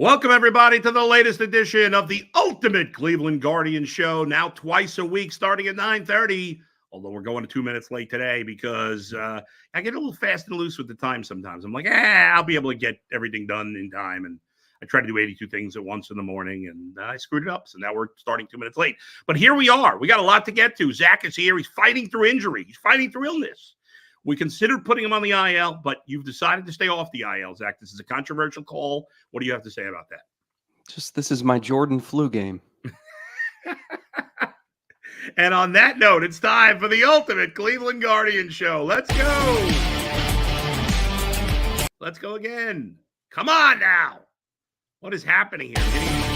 Welcome, everybody, to the latest edition of the Ultimate Cleveland Guardian Show, now twice a week starting at 9:30, although we're going 2 minutes late today because I get a little fast and loose with the time sometimes. I'm like, I'll be able to get everything done in time, and I try to do 82 things at once in the morning, and I screwed it up, so now we're starting 2 minutes late. But here we are. We got a lot to get to. Zach is here. He's fighting through injury. He's fighting through illness. We considered putting him on the IL, but you've decided to stay off the IL, Zach. This is a controversial call. What do you have to say about that? This is my Jordan flu game. And on that note, it's time for the Ultimate Cleveland Guardian Show. Let's go. Let's go again. Come on now. What is happening here?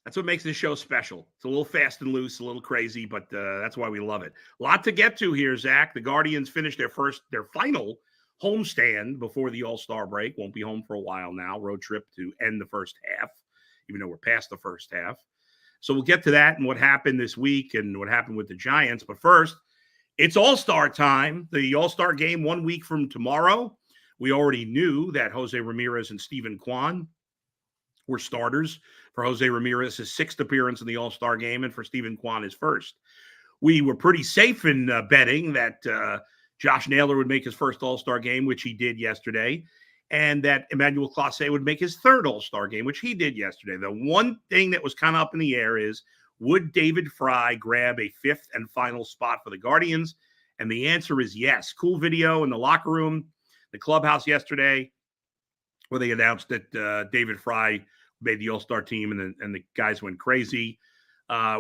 That's what makes this show special. It's a little fast and loose, a little crazy, but that's why we love it. A lot to get to here, Zach. The Guardians finished their final homestand before the All-Star break. Won't be home for a while now. Road trip to end the first half, even though we're past the first half. So we'll get to that and what happened this week and what happened with the Giants. But first, it's All-Star time. The All-Star game 1 week from tomorrow. We already knew that Jose Ramirez and Steven Kwan were starters. For Jose Ramirez, his sixth appearance in the All-Star game, and for Steven Kwan, his first. We were pretty safe in betting that Josh Naylor would make his first All-Star game, which he did yesterday, and that Emmanuel Clase would make his third All-Star game, which he did yesterday. The one thing that was kind of up in the air is, would David Fry grab a fifth and final spot for the Guardians? And the answer is yes. Cool video in the locker room, the clubhouse yesterday, where they announced that David Fry made the All-Star team, and the guys went crazy.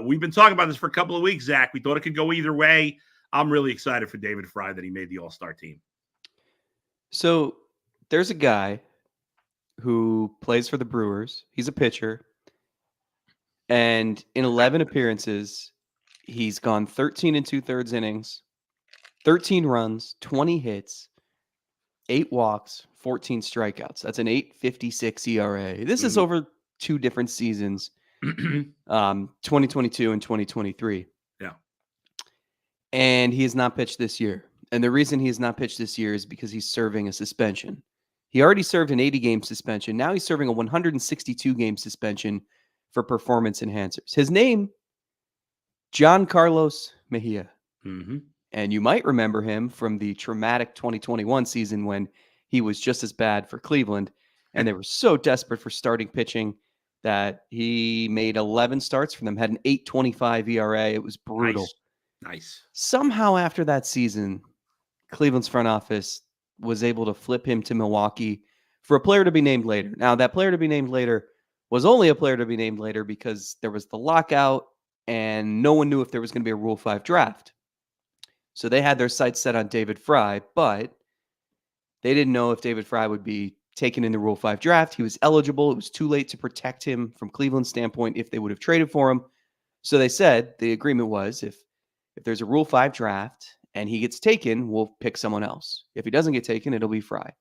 We've been talking about this for a couple of weeks, Zach. We thought it could go either way. I'm really excited for David Fry that he made the All-Star team. So there's a guy who plays for the Brewers. He's a pitcher. And in 11 appearances, he's gone 13 2/3 innings, 13 runs, 20 hits, 8 walks, 14 strikeouts. That's an 8.56 ERA. This is over 2 different seasons, 2022 and 2023. Yeah. And he has not pitched this year. And the reason he has not pitched this year is because he's serving a suspension. He already served an 80-game suspension. Now he's serving a 162-game suspension for performance enhancers. His name, John Carlos Mejia. Mm-hmm. And you might remember him from the traumatic 2021 season when he was just as bad for Cleveland. And they were so desperate for starting pitching that he made 11 starts for them, had an 8.25 ERA. It was brutal. Nice. Somehow after that season, Cleveland's front office was able to flip him to Milwaukee for a player to be named later. Now, that player to be named later was only a player to be named later because there was the lockout and no one knew if there was going to be a Rule 5 draft. So they had their sights set on David Fry, but they didn't know if David Fry would be taken in the Rule 5 draft. He was eligible. It was too late to protect him from Cleveland's standpoint if they would have traded for him. So they said the agreement was if there's a Rule 5 draft and he gets taken, we'll pick someone else. If he doesn't get taken, it'll be Fry.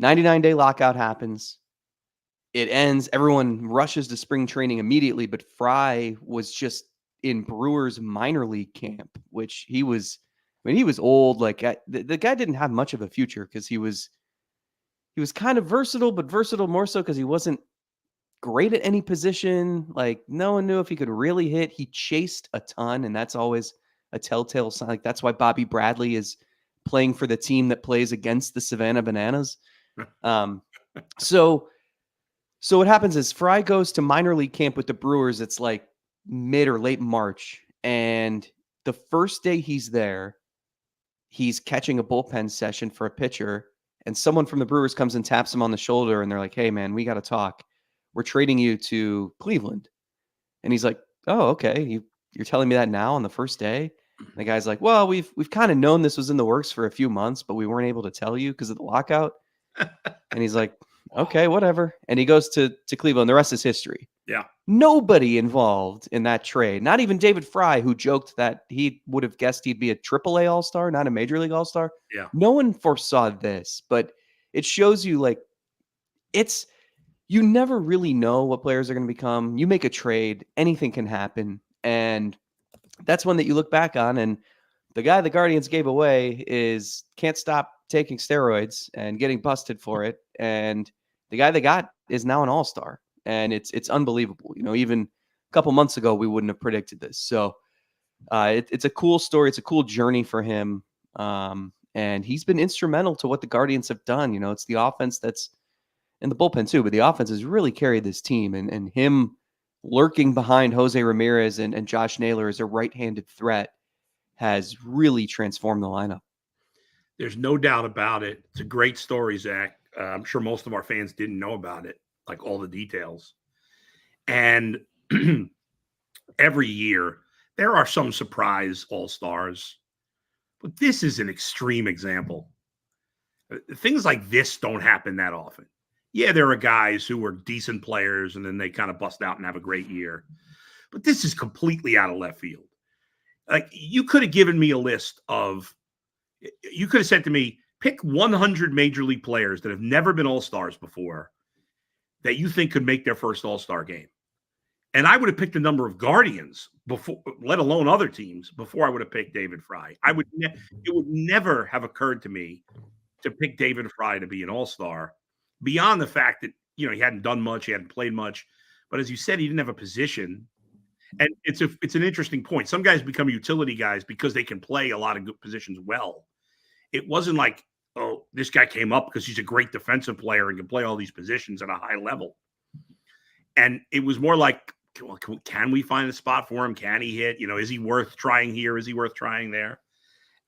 99-day lockout happens. It ends. Everyone rushes to spring training immediately, but Fry was just in Brewers minor league camp, which he was old. Like the guy didn't have much of a future because he was kind of versatile, but versatile more so because he wasn't great at any position. Like no one knew if he could really hit. He chased a ton, and that's always a telltale sign. Like that's why Bobby Bradley is playing for the team that plays against the Savannah Bananas. So what happens is Fry goes to minor league camp with the Brewers. It's like mid or late March. And the first day he's there, he's catching a bullpen session for a pitcher. And someone from the Brewers comes and taps him on the shoulder. And they're like, hey, man, we got to talk. We're trading you to Cleveland. And he's like, oh, okay. You're telling me that now on the first day? And the guy's like, well, we've kind of known this was in the works for a few months, but we weren't able to tell you because of the lockout. And he's like, okay, whatever. And he goes to Cleveland. The rest is history. Yeah. Nobody involved in that trade, not even David Fry, who joked that he would have guessed he'd be a AAA All-Star, not a Major League All-Star. Yeah. No one foresaw this, but it shows you like you never really know what players are going to become. You make a trade, anything can happen. And that's one that you look back on. And The guy the Guardians gave away can't stop taking steroids and getting busted for it. And the guy they got is now an all-star. And it's unbelievable. Even a couple months ago, we wouldn't have predicted this. So it's a cool story. It's a cool journey for him. And he's been instrumental to what the Guardians have done. It's the offense that's in the bullpen too, but the offense has really carried this team. And him lurking behind Jose Ramirez and Josh Naylor as a right-handed threat has really transformed the lineup. There's no doubt about it. It's a great story, Zach. I'm sure most of our fans didn't know about it, like all the details. And every year, there are some surprise all-stars, but this is an extreme example. Things like this don't happen that often. Yeah, there are guys who are decent players, and then they kind of bust out and have a great year. But this is completely out of left field. Like, you could have given me a list of, you could have said to me, pick 100 major league players that have never been all-stars before that you think could make their first all-star game. And I would have picked a number of Guardians before, let alone other teams, before I would have picked David Fry. It would never have occurred to me to pick David Fry to be an all-star, beyond the fact that, he hadn't done much, he hadn't played much. But as you said, he didn't have a position. And it's an interesting point. Some guys become utility guys because they can play a lot of good positions well. It wasn't like, oh, this guy came up because he's a great defensive player and can play all these positions at a high level. And it was more like, well, can we find a spot for him? Can he hit? Is he worth trying here? Is he worth trying there?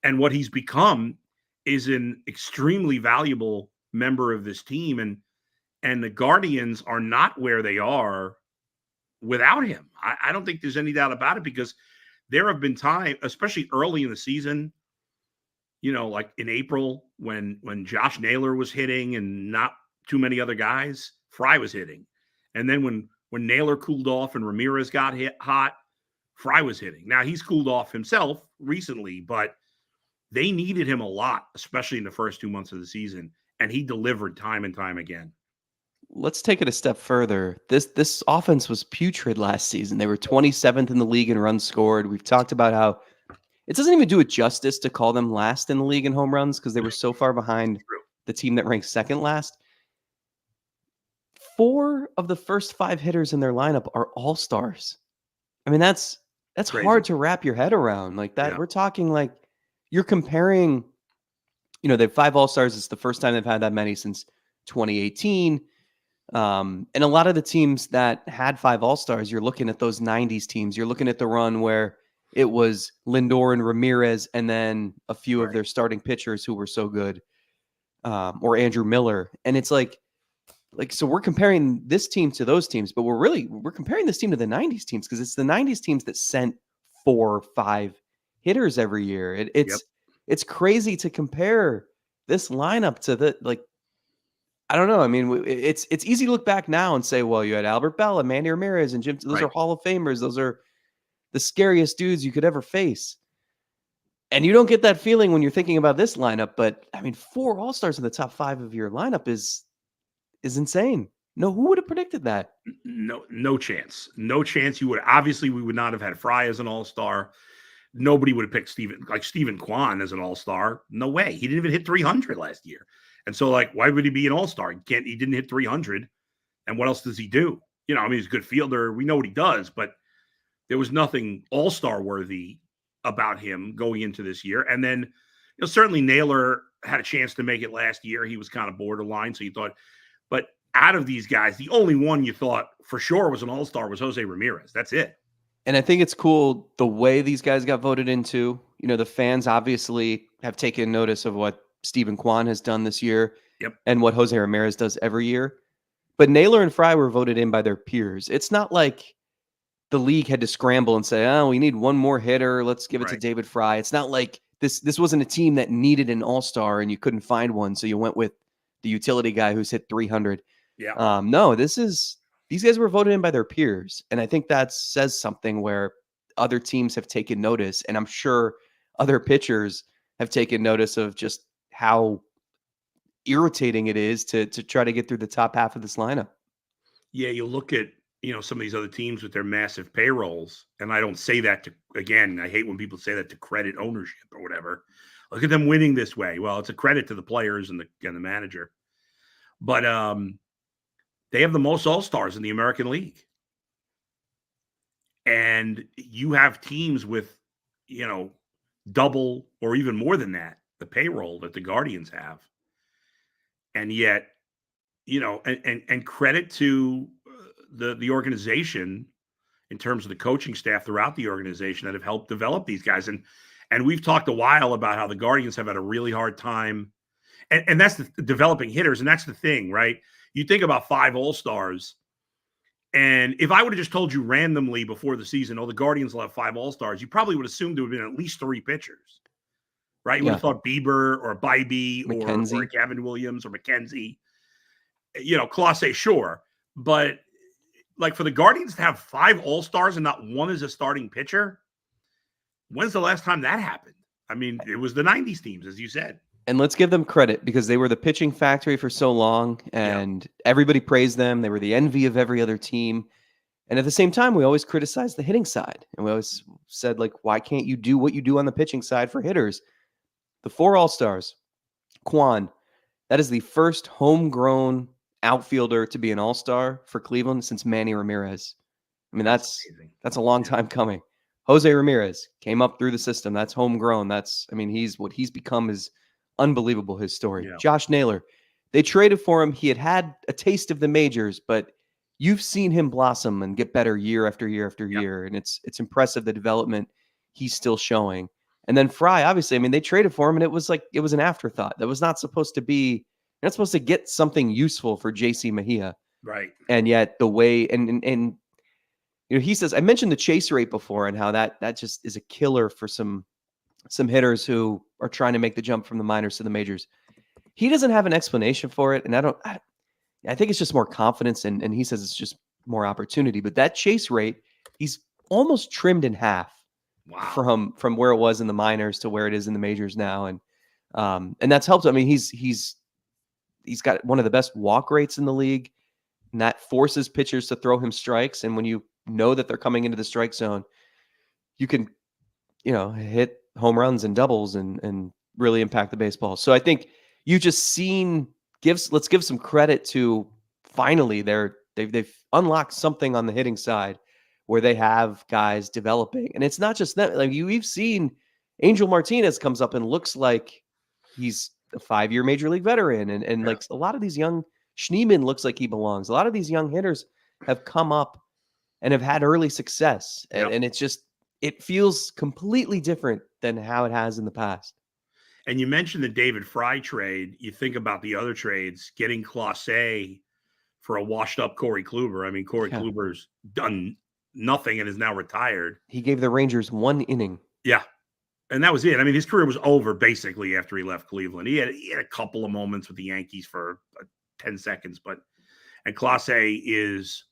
And what he's become is an extremely valuable member of this team. And the Guardians are not where they are without him. I don't think there's any doubt about it, because there have been times, especially early in the season, like in April when Josh Naylor was hitting and not too many other guys, Fry was hitting. And then when Naylor cooled off and Ramirez got hit hot, Fry was hitting. Now he's cooled off himself recently, but they needed him a lot, especially in the first 2 months of the season. And he delivered time and time again. Let's take it a step further. This offense was putrid last season. They were 27th in the league in runs scored. We've talked about how it doesn't even do it justice to call them last in the league in home runs, because they were so far behind the team that ranks second last. 4 of the first 5 hitters in their lineup are all-stars. I mean, that's hard to wrap your head around. Like that, yeah. We're talking like you're comparing, they have 5 all-stars. It's the first time they've had that many since 2018. And a lot of the teams that had 5 all-stars, you're looking at those 90s teams. You're looking at the run where it was Lindor and Ramirez and then a few of their starting pitchers who were so good, or Andrew Miller. And it's like, so we're comparing this team to those teams, but we're comparing this team to the 90s teams, because it's the 90s teams that sent 4 or 5 hitters every year. It's crazy to compare this lineup to I don't know. I mean, it's easy to look back now and say, well, you had Albert Bell and Manny Ramirez and Jim. Those are Hall of Famers. Those are the scariest dudes you could ever face. And you don't get that feeling when you're thinking about this lineup. But I mean, 4 all-stars in the top 5 of your lineup is insane. No, who would have predicted that? No chance. No chance. We would not have had Fry as an all-star. Nobody would have picked Stephen Kwan as an all-star. No way. He didn't even hit 300 last year. And so, why would he be an all-star? He didn't hit 300. And what else does he do? He's a good fielder. We know what he does, but there was nothing all-star worthy about him going into this year. And then, certainly Naylor had a chance to make it last year. He was kind of borderline. So you thought, but out of these guys, the only one you thought for sure was an all-star was Jose Ramirez. That's it. And I think it's cool the way these guys got voted into. The fans obviously have taken notice of what Stephen Kwan has done this year, and what Jose Ramirez does every year. But Naylor and Fry were voted in by their peers. It's not like the league had to scramble and say, oh, we need one more hitter. Let's give it to David Fry. It's not like this wasn't a team that needed an all-star and you couldn't find one, so you went with the utility guy who's hit 300. Yeah. No, these guys were voted in by their peers. And I think that says something where other teams have taken notice. And I'm sure other pitchers have taken notice of just how irritating it is to try to get through the top half of this lineup. Yeah, you look at some of these other teams with their massive payrolls. And I don't say that again, I hate when people say that to credit ownership or whatever. Look at them winning this way. Well, it's a credit to the players and the manager. But they have the most all-stars in the American League. And you have teams with, double or even more than that, the payroll that the Guardians have. And yet, and credit to the organization in terms of the coaching staff throughout the organization that have helped develop these guys. And we've talked a while about how the Guardians have had a really hard time. And that's the developing hitters. And that's the thing, right? You think about 5 all-stars. And if I would have just told you randomly before the season, the Guardians will have 5 all-stars, you probably would assume there would have been at least 3 pitchers, right? You would have thought Bieber or Bybee or Gavin Williams or McKenzie. Clase, sure. But like for the Guardians to have 5 all-stars and not one is a starting pitcher, when's the last time that happened? I mean, it was the 90s teams, as you said. And let's give them credit because they were the pitching factory for so long, and everybody praised them. They were the envy of every other team. And at the same time, we always criticized the hitting side. And we always said, like, why can't you do what you do on the pitching side for hitters? The 4 all-stars, Quan, that is the first homegrown outfielder to be an all-star for Cleveland since Manny Ramirez. I mean, that's a long time coming. Jose Ramirez came up through the system. That's homegrown. What he's become is unbelievable, his story. Yeah. Josh Naylor, they traded for him. He had a taste of the majors, but you've seen him blossom and get better year after year after year. And it's impressive the development he's still showing. And then Fry, obviously, they traded for him and it was an afterthought. That was not supposed to be, you're not supposed to get something useful for JC Mejia. Right. And yet the way, and he says, I mentioned the chase rate before and how that just is a killer for some hitters who are trying to make the jump from the minors to the majors. He doesn't have an explanation for it. And I think it's just more confidence. And he says it's just more opportunity, but that chase rate, he's almost trimmed in half. Wow. From where it was in the minors to where it is in the majors now. And that's helped. He's got one of the best walk rates in the league, and that forces pitchers to throw him strikes. And when you know that they're coming into the strike zone, you can, hit home runs and doubles and really impact the baseball. So I think you just seen let's give some credit to finally they've unlocked something on the hitting side where they have guys developing. And it's not just that, like we've seen Angel Martinez comes up and looks like he's a 5-year major league veteran. And like a lot of these young Schneemann looks like he belongs. A lot of these young hitters have come up and have had early success. And it's just, it feels completely different than how it has in the past. And you mentioned the David Fry trade. You think about the other trades, getting Clase for a washed up Corey Kluber. Corey Kluber's done nothing and is now retired. He gave the Rangers 1 inning. Yeah. And that was it. His career was over basically after he left Cleveland. He had a couple of moments with the Yankees for 10 seconds, and Clase is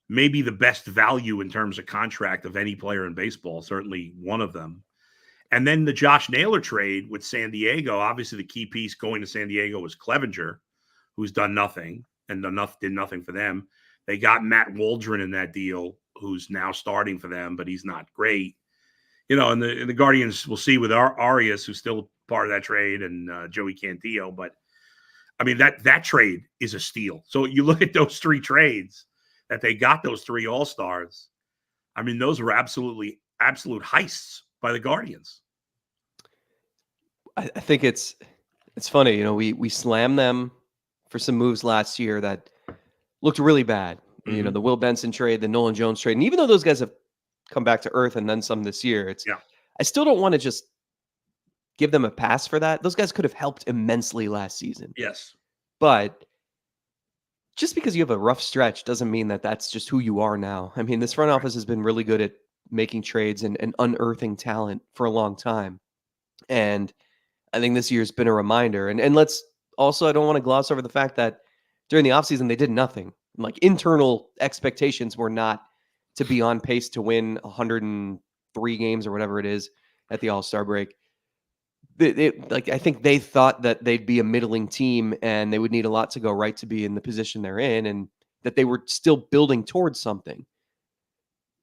maybe the best value in terms of contract of any player in baseball, certainly one of them. And then the Josh Naylor trade with San Diego, obviously the key piece going to San Diego was Clevenger, who's done nothing and did nothing for them. They got Matt Waldron in that deal, who's now starting for them, but he's not great. And the Guardians, we'll see with Arias, who's still part of that trade, and Joey Cantillo. But, that trade is a steal. So you look at those 3 trades that they got, those 3 all-stars. Those were absolute heists by the Guardians. I think it's funny. We slammed them for some moves last year that looked really bad. Mm-hmm. The Will Benson trade, the Nolan Jones trade. And even though those guys have come back to earth and then some this year, I still don't want to just give them a pass for that. Those guys could have helped immensely last season. Yes. But just because you have a rough stretch doesn't mean that that's just who you are now. This front office has been really good at making trades and unearthing talent for a long time. And I think this year's been a reminder. And let's also, I don't want to gloss over the fact that during the offseason, they did nothing. Like internal expectations were not to be on pace to win 103 games or whatever it is at the All-Star break. I think they thought that they'd be a middling team and they would need a lot to go right to be in the position they're in. And that they were still building towards something.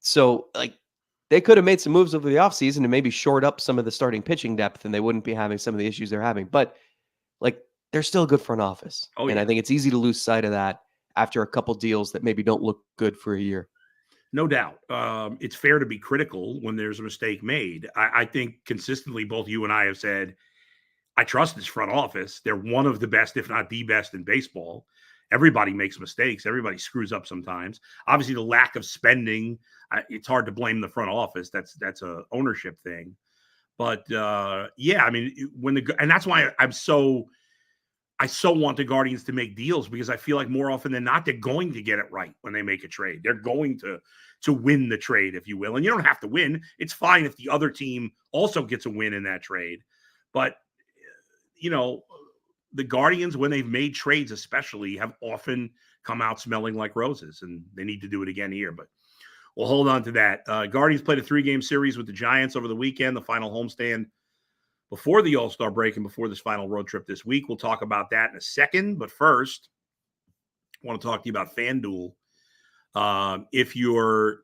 So, like, they could have made some moves over the offseason and maybe shored up some of the starting pitching depth, and they wouldn't be having some of the issues they're having. But, like, they're still a good front office. Oh, and yeah. I think it's easy to lose sight of that after a couple deals that maybe don't look good for a year. No doubt. It's fair to be critical when there's a mistake made. I think consistently both you and I have said, I trust this front office. They're one of the best, if not the best in baseball. Everybody makes mistakes. Everybody screws up sometimes. Obviously, the lack of spending, it's hard to blame the front office. That's a ownership thing. But yeah, I mean, and that's why I so want the Guardians to make deals, because I feel like more often than not, they're going to get it right when they make a trade. They're going to win the trade, if you will. And you don't have to win. It's fine if the other team also gets a win in that trade. But, you know, the Guardians, when they've made trades especially, have often come out smelling like roses, and they need to do it again here. But we'll hold on to that. Guardians played a 3-game series with the Giants over the weekend, the final homestand before the All-Star break and before this final road trip this week. We'll talk about that in a second. But first, I want to talk to you about FanDuel. If you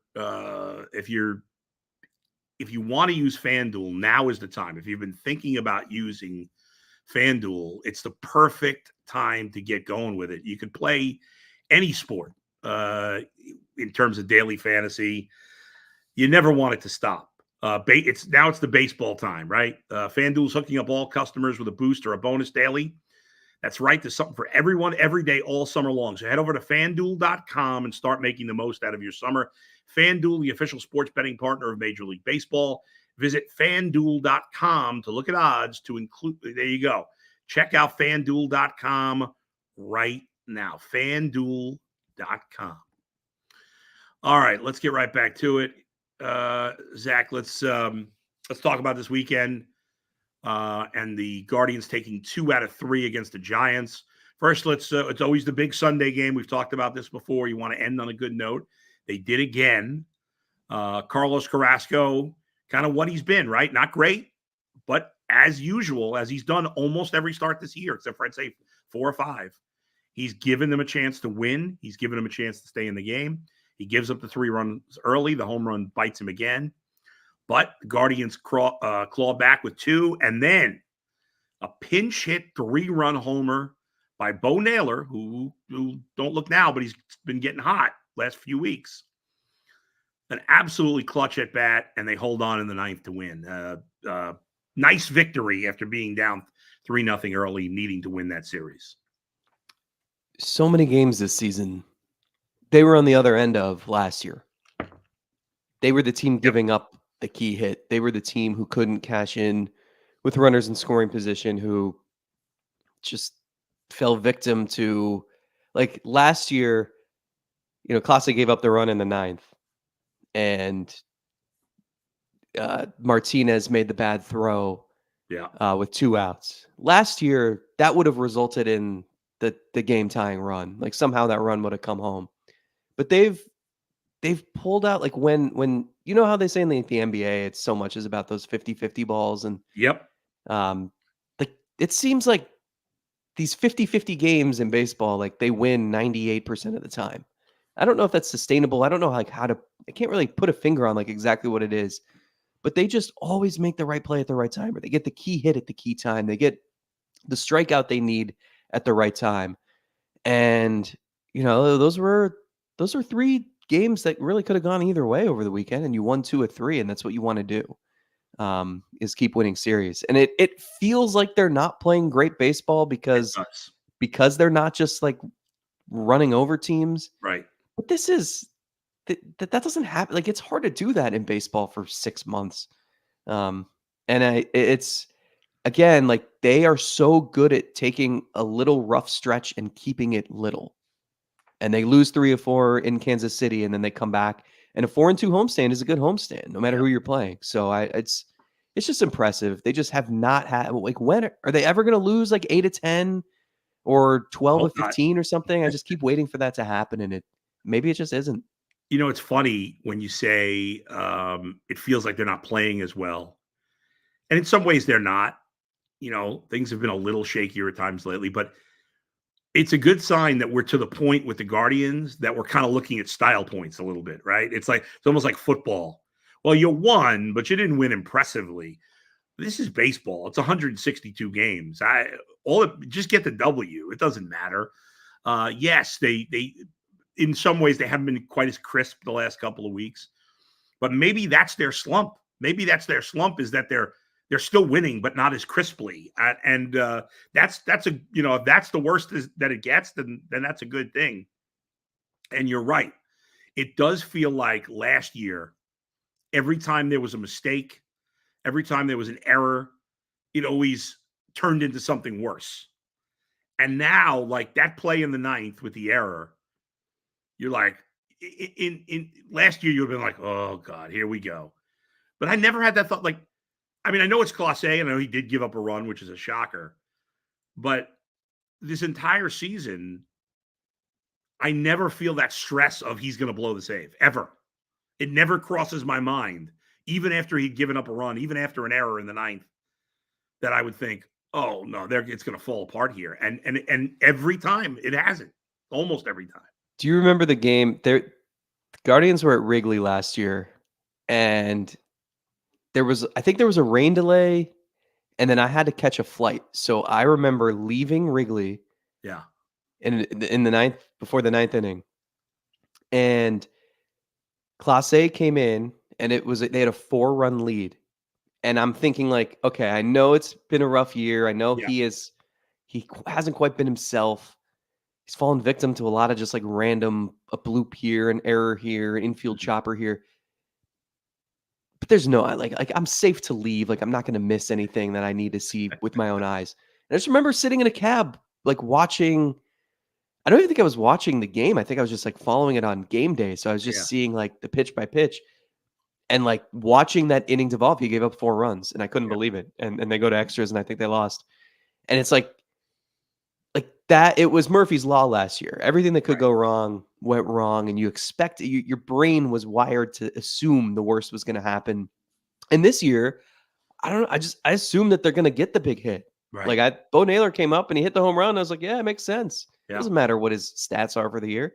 want to use FanDuel, now is the time. If you've been thinking about using FanDuel, it's the perfect time to get going with it. You could play any sport in terms of daily fantasy. You never want it to stop. It's the baseball time, right? FanDuel's hooking up all customers with a boost or a bonus daily. That's right. There's something for everyone every day, all summer long. So head over to FanDuel.com and start making the most out of your summer. FanDuel, the official sports betting partner of Major League Baseball. Visit FanDuel.com to look at odds to include. There you go. Check out FanDuel.com right now. FanDuel.com. All right, let's get right back to it. Zach, let's talk about this weekend and the Guardians taking 2 out of 3 against the Giants. First, it's always the big Sunday game. We've talked about this before. You want to end on a good note. They did again. Carlos Carrasco, kind of what he's been, right? Not great, but as usual, as he's done almost every start this year, except for I'd say 4 or 5, he's given them a chance to win. He's given them a chance to stay in the game. He gives up the 3 runs early. The home run bites him again. But the Guardians claw back with 2, and then a pinch hit 3-run homer by Bo Naylor, who don't look now, but he's been getting hot last few weeks. An absolutely clutch at bat, and they hold on in the 9th to win. Nice victory after being down 3-0 early, needing to win that series. So many games this season, they were on the other end of last year. They were the team giving up the key hit. They were the team who couldn't cash in with runners in scoring position, who just fell victim to, like, last year, Clase gave up the run in the 9th, and Martinez made the bad throw with 2 outs. Last year, that would have resulted in the game-tying run. Like, somehow that run would have come home. But they've pulled out, like, when you know how they say in the NBA, it's so much is about those 50-50 balls. And like, it seems like these 50-50 games in baseball, like, they win 98% of the time. I don't know if that's sustainable. I don't know, like, I can't really put a finger on, like, exactly what it is, but they just always make the right play at the right time, or they get the key hit at the key time. They get the strikeout they need at the right time. And, those were 3 games that really could have gone either way over the weekend, and you won 2 of 3, and that's what you want to do, is keep winning series. And it feels like they're not playing great baseball because they're not just, like, running over teams. Right. But that doesn't happen. Like, it's hard to do that in baseball for 6 months. And it's, again, like, they are so good at taking a little rough stretch and keeping it little. And they lose 3 or 4 in Kansas City, and then they come back. And a 4-2 homestand is a good homestand, no matter who you're playing. So it's just impressive. They just have not had, like, when are they ever going to lose, like, 8 of 10 or 12 of 15 or something? I just keep waiting for that to happen, and maybe it just isn't. It's funny when you say it feels like they're not playing as well. And in some ways they're not. Things have been a little shakier at times lately, but it's a good sign that we're to the point with the Guardians that we're kind of looking at style points a little bit, right? It's almost like football. Well, you won, but you didn't win impressively. This is baseball. It's 162 games. Just get the W. It doesn't matter. Yes, they in some ways they haven't been quite as crisp the last couple of weeks, but maybe that's their slump. Maybe that's their slump is that they're still winning, but not as crisply. And that's a if that's the worst that it gets, then that's a good thing. And you're right. It does feel like last year, every time there was a mistake, every time there was an error, it always turned into something worse. And now, like that play in the ninth with the error, you're like, in last year, you would have been like, oh God, here we go. But I never had that thought. Like, I mean, I know it's Clase, and I know he did give up a run, which is a shocker. But this entire season, I never feel that stress of he's going to blow the save, ever. It never crosses my mind, even after he'd given up a run, even after an error in the ninth, that I would think, oh, no, it's going to fall apart here. And every time, it hasn't. Almost every time. Do you remember the game? The Guardians were at Wrigley last year, and I think there was a rain delay, and then I had to catch a flight. So I remember leaving Wrigley. Yeah. In the ninth, before the ninth inning, and Clase came in, and they had a 4-run lead, and I'm thinking like, okay, I know it's been a rough year. I know he hasn't quite been himself. He's fallen victim to a lot of just like random a bloop here, an error here, an infield chopper here. But there's no like I'm safe to leave. Like I'm not going to miss anything that I need to see with my own eyes. And I just remember sitting in a cab, like watching. I don't even think I was watching the game. I think I was just like following it on game day. So I was just seeing like the pitch by pitch and like watching that inning develop. He gave up 4 runs and I couldn't believe it. And they go to extras and I think they lost. And it's like that. It was Murphy's Law last year. Everything that could go wrong went wrong. And you expect your brain was wired to assume the worst was going to happen. And this year, I don't know. I assume that they're going to get the big hit. Right. Like Bo Naylor came up and he hit the home run. I was like, yeah, it makes sense. Yeah. It doesn't matter what his stats are for the year.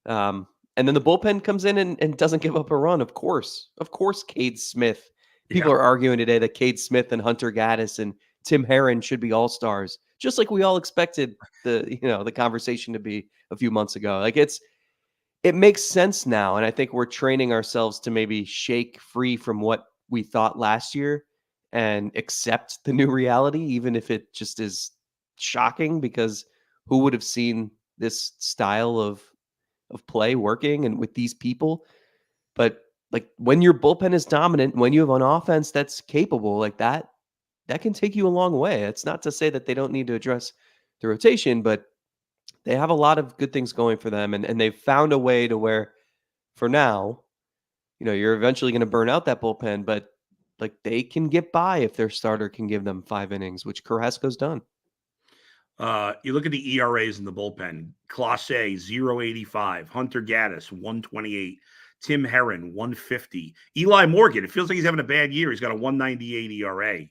And then the bullpen comes in and doesn't give up a run. Of course, Cade Smith. People are arguing today that Cade Smith and Hunter Gaddis and Tim Herron should be all-stars, just like we all expected the conversation to be a few months ago. Like it makes sense now. And I think we're training ourselves to maybe shake free from what we thought last year and accept the new reality, even if it just is shocking, because who would have seen this style of play working and with these people? But like when your bullpen is dominant, when you have an offense that's capable like that can take you a long way. It's not to say that they don't need to address the rotation, but they have a lot of good things going for them. And they've found a way to where for now, you're eventually going to burn out that bullpen, but like they can get by if their starter can give them 5 innings, which Carrasco's done. You look at the ERAs in the bullpen. Clase 0.85, Hunter Gaddis 1.28, Tim Herron 1.50, Eli Morgan. It feels like he's having a bad year. He's got a 1.98 ERA.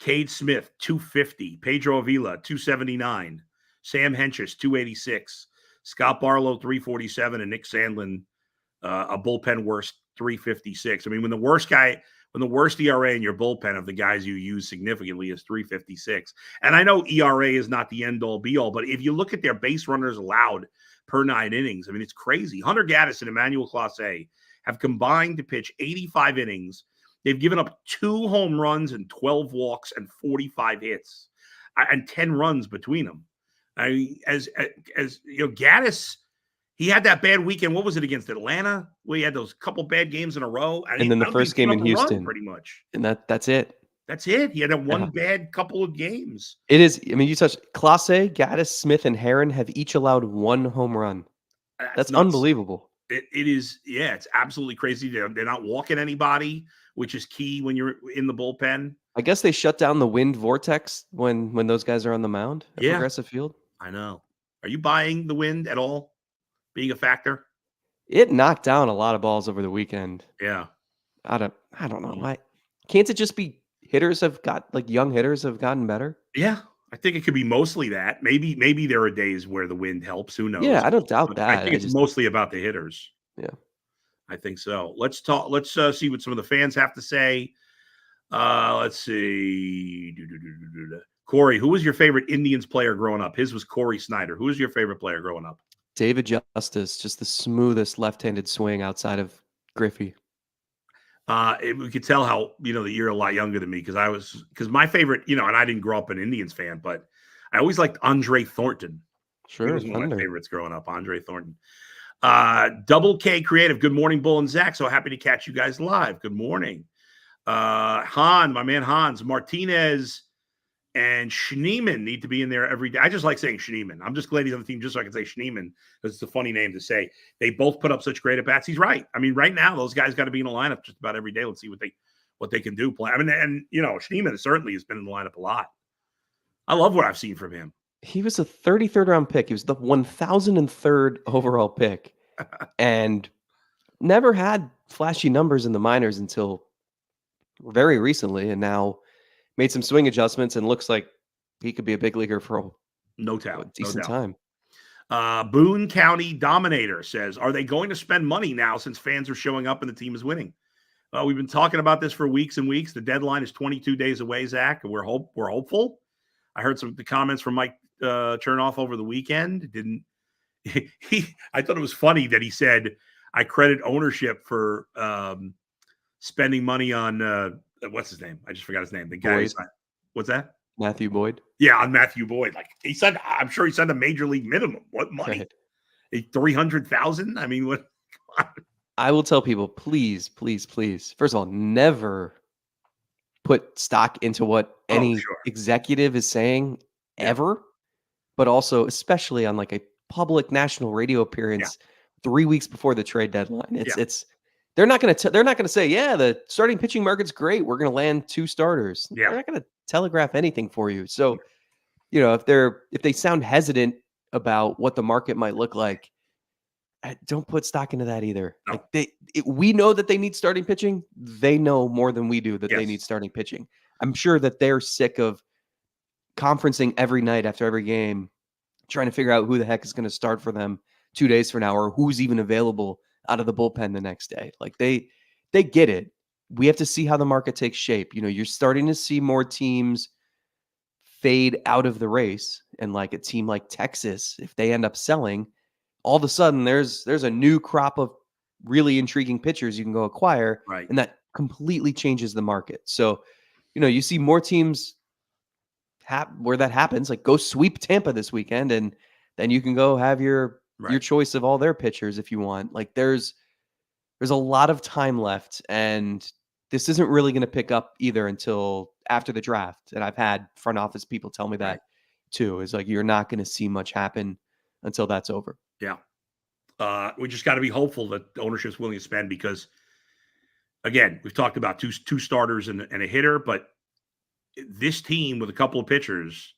Cade Smith 2.50, Pedro Avila 2.79, Sam Hentges 2.86, Scott Barlow 3.47, and Nick Sandlin a bullpen worst 3.56. I mean, when the worst ERA in your bullpen of the guys you use significantly is 3.56. And I know ERA is not the end all be all, but if you look at their base runners allowed per 9 innings, I mean, it's crazy. Hunter Gaddis and Emmanuel Clase have combined to pitch 85 innings. They've given up 2 home runs and 12 walks and 45 hits and 10 runs between them. I mean, as Gaddis, he had that bad weekend. What was it, against Atlanta, where he had those couple bad games in a row? And then the first game in Houston, pretty much. And that's it. That's it. He had one bad couple of games. It is. I mean, you touched Clase, Gaddis, Smith, and Herron have each allowed 1 home run. That's unbelievable. It is. Yeah, it's absolutely crazy. They're not walking anybody, which is key when you're in the bullpen. I guess they shut down the wind vortex when those guys are on the mound at Progressive Field. I know. Are you buying the wind at all being a factor? It knocked down a lot of balls over the weekend. Yeah. I don't know why. Can't it just be young hitters have gotten better? Yeah. I think it could be mostly that. Maybe there are days where the wind helps. Who knows? Yeah, I don't doubt But I that. think it's mostly about the hitters. Yeah. I think so. Let's talk. Let's see what some of the fans have to say. Let's see. Corey, who was your favorite Indians player growing up? His was Corey Snyder. Who was your favorite player growing up? David Justice, just the smoothest left-handed swing outside of Griffey. We could tell how that you're a lot younger than me because my favorite, and I didn't grow up an Indians fan, but I always liked Andre Thornton. He Sure, was one of my Thunder. favorites growing up. Andre Thornton. Double K Creative. Good morning, Bull and Zach. So happy to catch you guys live. Good morning, Han, my man Hans Martinez. And Schneeman need to be in there every day. I just like saying Schneeman. I'm just glad he's on the team just so I can say Schneeman because it's a funny name to say. They both put up such great at bats. He's right. I mean, right now those guys got to be in the lineup just about every day. Let's see what they can do. Play. I mean, and Schneeman certainly has been in the lineup a lot. I love what I've seen from him. He was a 33rd round pick. He was the 1,003rd overall pick, and never had flashy numbers in the minors until very recently, and now made some swing adjustments and looks like he could be a big leaguer for a decent time. Boone County Dominator says, are they going to spend money now since fans are showing up and the team is winning? We've been talking about this for weeks and weeks. The deadline is 22 days away, Zach, and we're hopeful. I heard the comments from Mike Chernoff over the weekend. I thought it was funny that he said, I credit ownership for spending money on what's his name? I just forgot his name. The guy. What's that? Matthew Boyd. Yeah, on Matthew Boyd. Like he said, I'm sure he said a major league minimum. What money? Right. 300,000. I mean, what? I will tell people, please, please, please. First of all, never put stock into what any executive is saying ever, but also especially on like a public national radio appearance 3 weeks before the trade deadline. It's they're not going to say, yeah, the starting pitching market's great. We're going to land 2 starters. Yeah. They're not going to telegraph anything for you. So, if they sound hesitant about what the market might look like, don't put stock into that either. No. Like we know that they need starting pitching. They know more than we do that they need starting pitching. I'm sure that they're sick of conferencing every night after every game, trying to figure out who the heck is going to start for them 2 days from now, or who's even available out of the bullpen the next day. Like they get it. We have to see how the market takes shape. You're starting to see more teams fade out of the race, and like a team like Texas, if they end up selling, all of a sudden there's a new crop of really intriguing pitchers you can go acquire, right? And that completely changes the market. So, you see more teams where that happens, like go sweep Tampa this weekend, and then you can go have your choice of all their pitchers if you want. Like there's a lot of time left, and this isn't really going to pick up either until after the draft. And I've had front office people tell me that too. Is like you're not going to see much happen until that's over. Yeah. We just got to be hopeful that ownership's willing to spend because, again, we've talked about two starters and a hitter, but this team with a couple of pitchers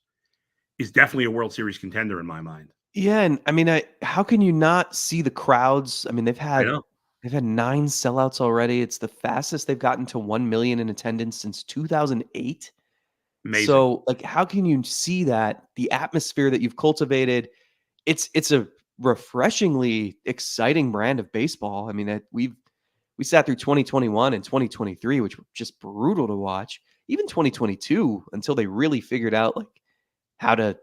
is definitely a World Series contender in my mind. Yeah, and I mean, how can you not see the crowds? I mean, they've had 9 sellouts already. It's the fastest they've gotten to 1 million in attendance since 2008. Amazing. So, like, how can you see that the atmosphere that you've cultivated? It's a refreshingly exciting brand of baseball. I mean, we sat through 2021 and 2023, which were just brutal to watch. Even 2022, until they really figured out like how to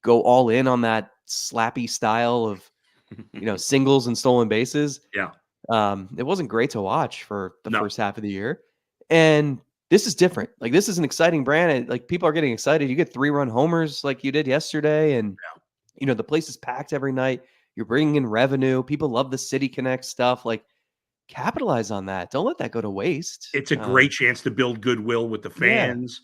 go all in on that slappy style of singles and stolen bases. Yeah. It wasn't great to watch for the first half of the year. And this is different. Like this is an exciting brand. And like people are getting excited. You get 3-run homers like you did yesterday. And, the place is packed every night. You're bringing in revenue. People love the City Connect stuff. Like capitalize on that. Don't let that go to waste. It's a great chance to build goodwill with the fans,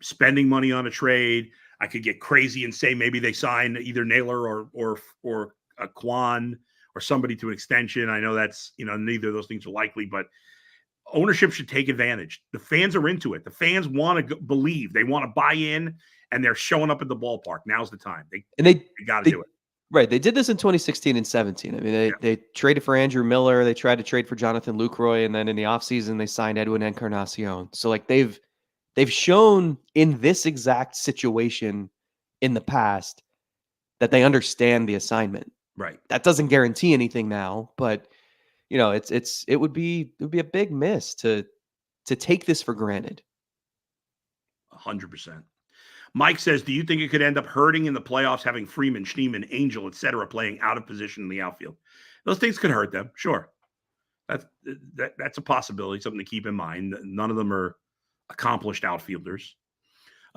spending money on a trade. I could get crazy and say maybe they sign either Naylor or a Quan or somebody to an extension. I know that's, neither of those things are likely, but ownership should take advantage. The fans are into it. The fans want to believe. They want to buy in, and they're showing up at the ballpark. Now's the time. They got to do it. Right. They did this in 2016 and 17. I mean, they traded for Andrew Miller. They tried to trade for Jonathan Lucroy. And then in the offseason, they signed Edwin Encarnacion. So, like, they've they've shown in this exact situation in the past that they understand the assignment. Right. That doesn't guarantee anything now, but it would be a big miss to take this for granted. 100%. Mike says, do you think it could end up hurting in the playoffs having Freeman, Schneemann, Angel, etc. playing out of position in the outfield? Those things could hurt them, sure. That's a possibility, something to keep in mind. None of them are accomplished outfielders.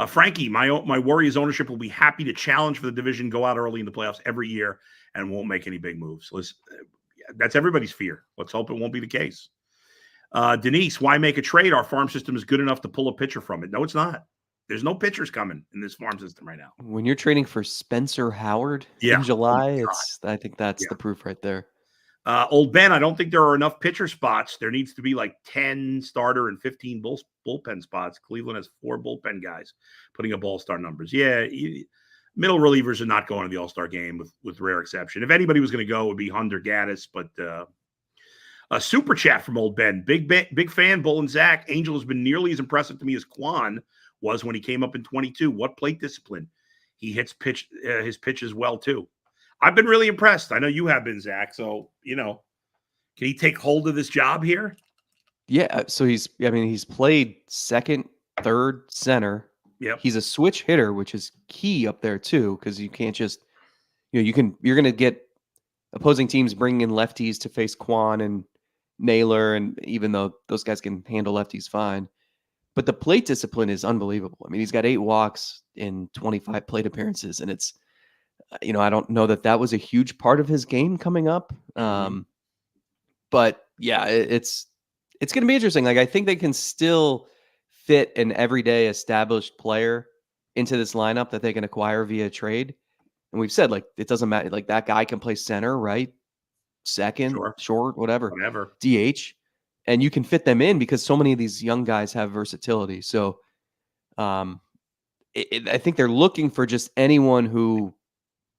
Frankie, my worry is ownership will be happy to challenge for the division, go out early in the playoffs every year, and won't make any big moves. That's everybody's fear. Let's hope it won't be the case. Denise, why make a trade? Our farm system is good enough to pull a pitcher from it. No, it's not. There's no pitchers coming in this farm system right now. When you're trading for Spencer Howard in July, I think that's the proof right there. Old Ben, I don't think there are enough pitcher spots. There needs to be like 10 starter and 15 bullpen spots. Cleveland has 4 bullpen guys putting up all-star numbers. Yeah, middle relievers are not going to the all-star game with rare exception. If anybody was going to go, it would be Hunter Gaddis, but a super chat from Old Ben. Big fan, Bull and Zach. Angel has been nearly as impressive to me as Quan was when he came up in 22. What plate discipline. He hits his pitches well, too. I've been really impressed. I know you have been, Zach. So, can he take hold of this job here? Yeah. So he's played second, third, center. Yep. He's a switch hitter, which is key up there too, because you can't just, you're going to get opposing teams bringing in lefties to face Quan and Naylor, and even though those guys can handle lefties fine. But the plate discipline is unbelievable. I mean, he's got 8 walks in 25 plate appearances, and it's, I don't know that was a huge part of his game coming up. But yeah, it's going to be interesting. Like, I think they can still fit an everyday established player into this lineup that they can acquire via trade. And we've said, like, it doesn't matter. Like, that guy can play center, right? Second, Sure. short, whatever. Whatever. DH. And you can fit them in because so many of these young guys have versatility. So I think they're looking for just anyone who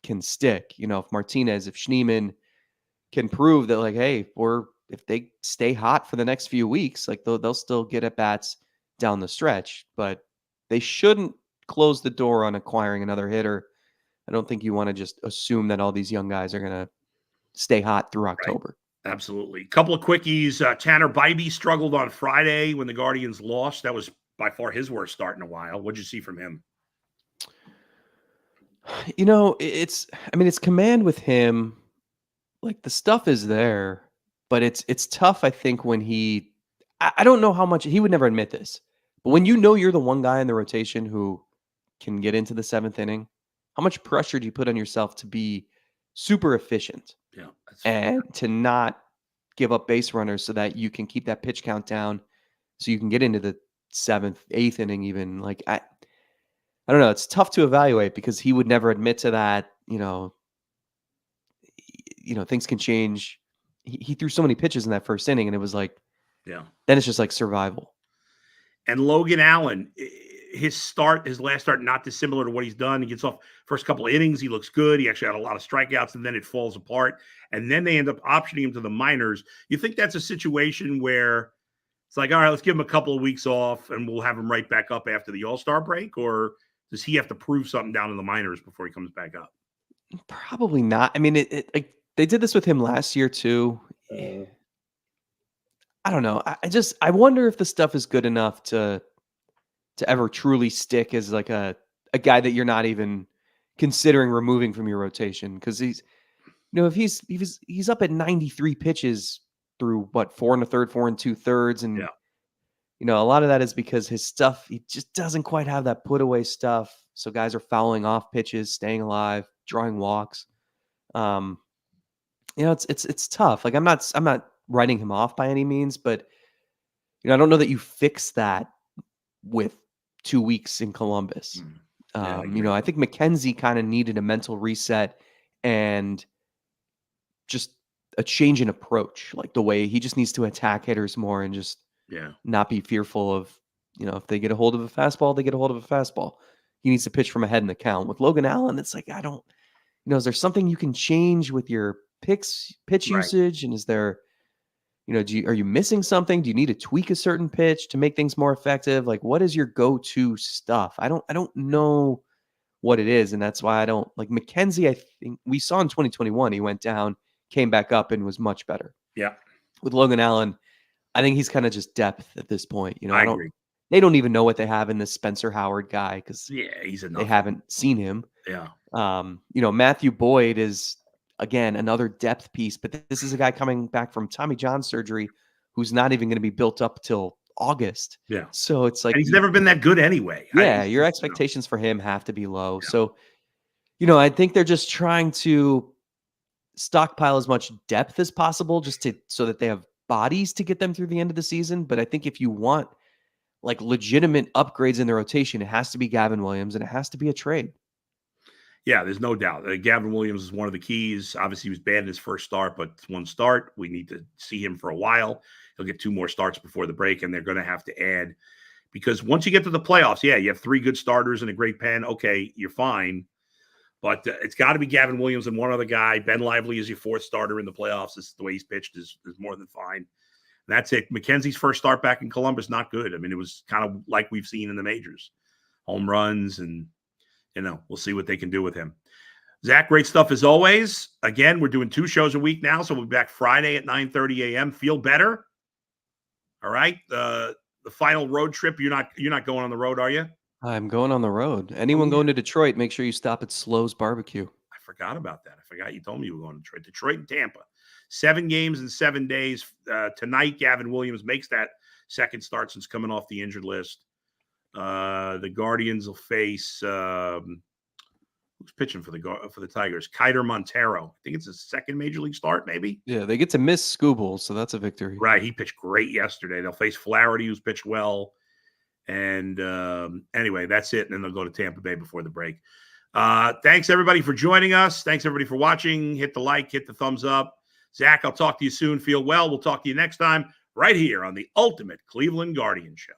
can stick. If Martinez, if Schneemann can prove that, like, hey, or if they stay hot for the next few weeks, like they'll still get at bats down the stretch. But they shouldn't close the door on acquiring another hitter. I don't think you want to just assume that all these young guys are going to stay hot through October. Right. Absolutely. Couple of quickies. Tanner Bybee struggled on Friday when the Guardians lost. That was by far his worst start in a while. What'd you see from him? It's command with him. Like, the stuff is there, but it's tough, I think, when I don't know how much he would never admit this, but when you're the one guy in the rotation who can get into the 7th inning, how much pressure do you put on yourself to be super efficient? Yeah. And to not give up base runners so that you can keep that pitch count down so you can get into the 7th, 8th inning even. Like, I don't know. It's tough to evaluate because he would never admit to that. Things can change. He threw so many pitches in that first inning, and it was like, yeah. Then it's just like survival. And Logan Allen, his last start, not dissimilar to what he's done. He gets off first couple of innings. He looks good. He actually had a lot of strikeouts, and then it falls apart. And then they end up optioning him to the minors. You think that's a situation where it's like, all right, let's give him a couple of weeks off, and we'll have him right back up after the All-Star break? Or does he have to prove something down in the minors before he comes back up? Probably not. I mean, they did this with him last year too. I don't know. I wonder if the stuff is good enough to ever truly stick as like a guy that you're not even considering removing from your rotation. Because he's, if he's up at 93 pitches through 4 1/3, 4 2/3, and a lot of that is because his stuff, he just doesn't quite have that put away stuff. So guys are fouling off pitches, staying alive, drawing walks. It's tough. Like, I'm not writing him off by any means, but I don't know that you fix that with 2 weeks in Columbus. I think McKenzie kind of needed a mental reset and just a change in approach, like the way he just needs to attack hitters more and just not be fearful of, if they get a hold of a fastball, they get a hold of a fastball. He needs to pitch from ahead in the count. With Logan Allen, it's like, I don't, is there something you can change with your pitch usage? And is there, are you missing something? Do you need to tweak a certain pitch to make things more effective? Like, what is your go-to stuff? I don't know what it is, and that's why I don't like McKenzie. I think we saw in 2021 he went down, came back up, and was much better. Yeah. With Logan Allen, I think he's kind of just depth at this point. I agree. They don't even know what they have in this Spencer Howard guy because he's enough. they haven't seen him. Yeah. Matthew Boyd is, again, another depth piece, but this is a guy coming back from Tommy John surgery who's not even going to be built up till August. Yeah. So it's like, and he's never been that good anyway. Yeah. Your expectations for him have to be low. Yeah. So, I think they're just trying to stockpile as much depth as possible so that they have bodies to get them through the end of the season. But I think if you want like legitimate upgrades in the rotation, it has to be Gavin Williams and it has to be a trade. Yeah, there's no doubt. Gavin Williams is one of the keys. Obviously, he was bad in his first start, but it's one start. We need to see him for a while. He'll get 2 more starts before the break, and they're going to have to add because once you get to the playoffs, you have 3 good starters and a great pen. Okay, you're fine. But it's got to be Gavin Williams and one other guy. Ben Lively is your 4th starter in the playoffs. This is the way he's pitched is more than fine. And that's it. McKenzie's first start back in Columbus, not good. I mean, it was kind of like we've seen in the majors. Home runs and we'll see what they can do with him. Zach, great stuff as always. Again, we're doing 2 shows a week now, so we'll be back Friday at 9:30 a.m. Feel better. All right. The final road trip. You're not going on the road, are you? I'm going on the road. Anyone going to Detroit, make sure you stop at Slow's Barbecue. I forgot about that. I forgot you told me you were going to Detroit and Tampa. 7 games in 7 days. Tonight, Gavin Williams makes that second start since coming off the injured list. The Guardians will face who's pitching for the Tigers? Kiter Montero. I think it's his second major league start, maybe. Yeah, they get to miss Scooble, so that's a victory. Right, he pitched great yesterday. They'll face Flaherty, who's pitched well. And anyway, that's it. And then they'll go to Tampa Bay before the break. Thanks, everybody, for joining us. Thanks, everybody, for watching. Hit the like, hit the thumbs up. Zach, I'll talk to you soon. Feel well. We'll talk to you next time right here on the Ultimate Cleveland Guardian Show.